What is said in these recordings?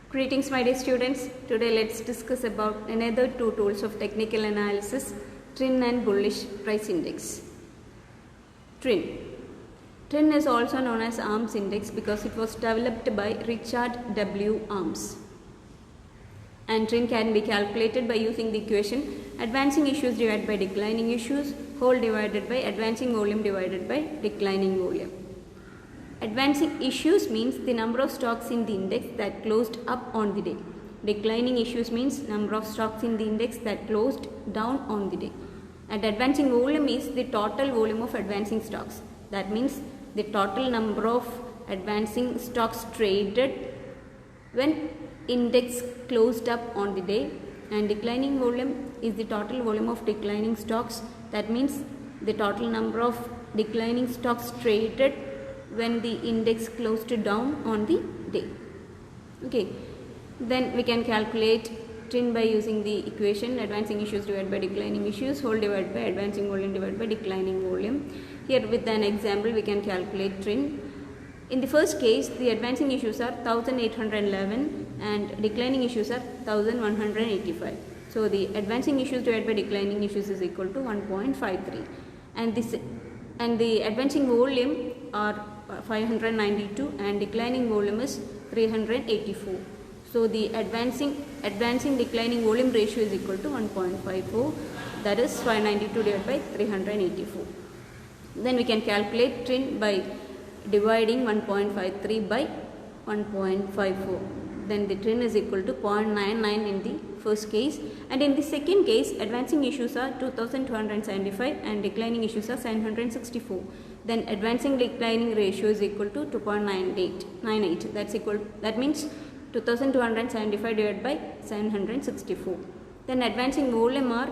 Greetings my dear students. Today let's discuss about another two tools of technical analysis, TRIN and Bullish Price Index. TRIN. TRIN is also known as Arms Index because it was developed by Richard W. Arms. And TRIN can be calculated by using the equation advancing issues divided by declining issues whole divided by advancing volume divided by declining volume. Advancing issues means the number of stocks in the index that closed up on the day. Declining issues means number of stocks in the index that closed down on the day. And advancing volume is the total volume of advancing stocks. That means the total number of advancing stocks traded when index closed up on the day. And declining volume is the total volume of declining stocks. That means the total number of declining stocks traded when the index closed down on the day. Okay, then we can calculate TRIN by using the equation advancing issues divided by declining issues whole divided by advancing volume divided by declining volume. Here with an example we can calculate TRIN. In the first case the advancing issues are 1811 and declining issues are 1185. So the advancing issues divided by declining issues is equal to 1.53 and the advancing volume are 592 and declining volume is 384. So the advancing declining volume ratio is equal to 1.54, that is 592 divided by 384. Then we can calculate TRIN by dividing 1.53 by 1.54. Then the TRIN is equal to 0.99 in the first case, and in the second case advancing issues are 2275 and declining issues are 764. Then advancing declining ratio is equal to 2.98. That means 2275 divided by 764. Then advancing volume are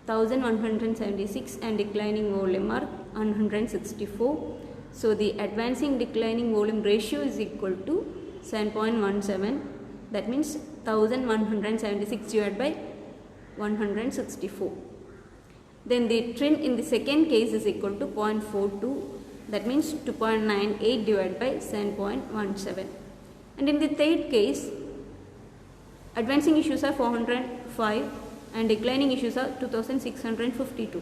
1176 and declining volume are 164. So the advancing declining volume ratio is equal to 7.17. That means 1176 divided by 164. Then the TRIN in the second case is equal to 0.42. That means 2.98 divided by 7.17. And in the third case advancing issues are 405 and declining issues are 2652.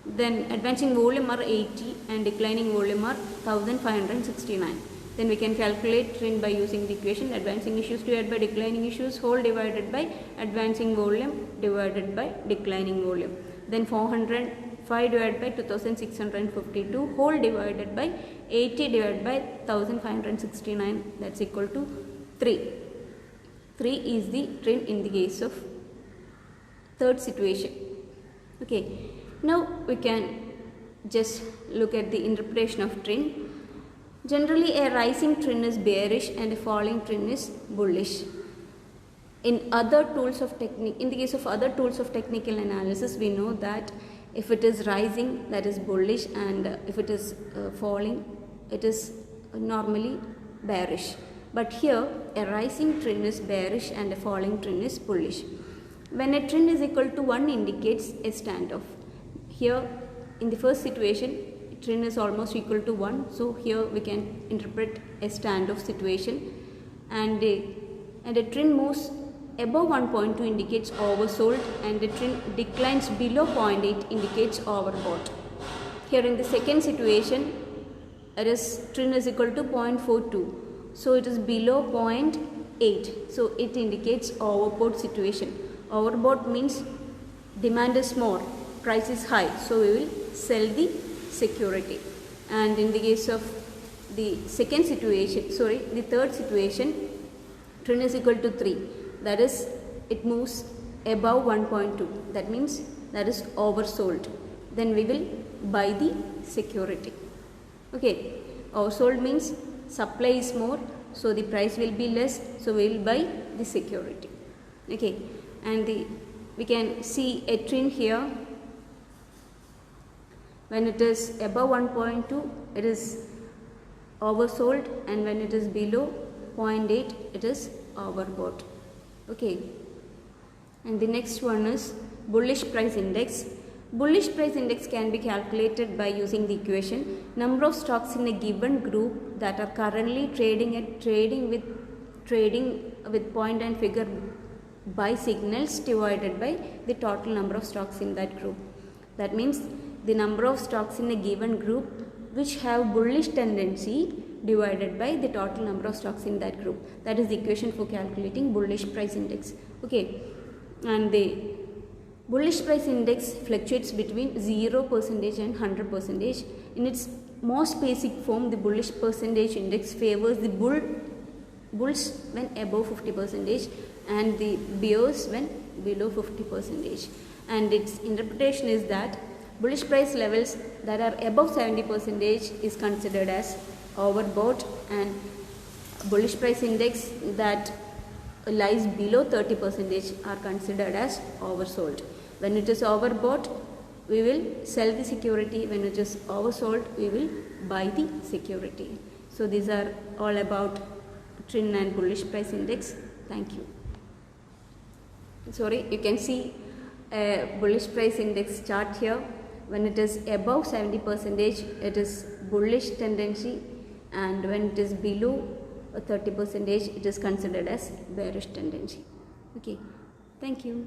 Then advancing volume are 80 and declining volume are 1569. Then we can calculate TRIN by using the equation advancing issues divided by declining issues whole divided by advancing volume divided by declining volume. Then 405 divided by 2652 whole divided by 80 divided by 1569, that's equal to 3. 3 is the TRIN in the case of third situation. Okay, now we can just look at the interpretation of TRIN. Generally a rising TRIN is bearish and a falling TRIN is bullish. In the case of other tools of technical analysis, we know that if it is rising, that is bullish, and if it is falling, it is normally bearish. But here a rising TRIN is bearish and a falling TRIN is bullish. When a TRIN is equal to 1 indicates a standoff. Here in the first situation TRIN is almost equal to 1, so here we can interpret a standoff situation, and a TRIN moves above 1.2 indicates oversold and the TRIN declines below 0.8 indicates overbought. Here in the second situation TRIN is equal to 0.42, so it is below 0.8, so it indicates overbought situation. Overbought means demand is more, price is high, so we will sell the security. And in the case of the third situation TRIN is equal to 3, that is it moves above 1.2, that means that is oversold, then we will buy the security. Okay, oversold means supply is more, so the price will be less, so we will buy the security. Okay, and we can see a TRIN here. When it is above 1.2 it is oversold, and when it is below 0.8 it is overbought. Okay, and the next one is bullish price index. Bullish price index can be calculated by using the equation number of stocks in a given group that are currently trading with trading with point and figure buy signals divided by the total number of stocks in that group. That means the number of stocks in a given group which have bullish tendency divided by the total number of stocks in that group. That is the equation for calculating bullish price index. Okay, and the bullish price index fluctuates between 0% and 100%. In its most basic form, the bullish percentage index favors the bulls when above 50% and the bears when below 50%. And its interpretation is that bullish price levels that are above 70% is considered as overbought, and bullish price index that lies below 30% are considered as oversold. When it is overbought, we will sell the security. When it is oversold, we will buy the security. So these are all about TRIN and bullish price index. Thank you. Sorry, you can see a bullish price index chart here. When it is above 70%, it is bullish tendency, and when it is below 30%, it is considered as bearish tendency. Okay, thank you.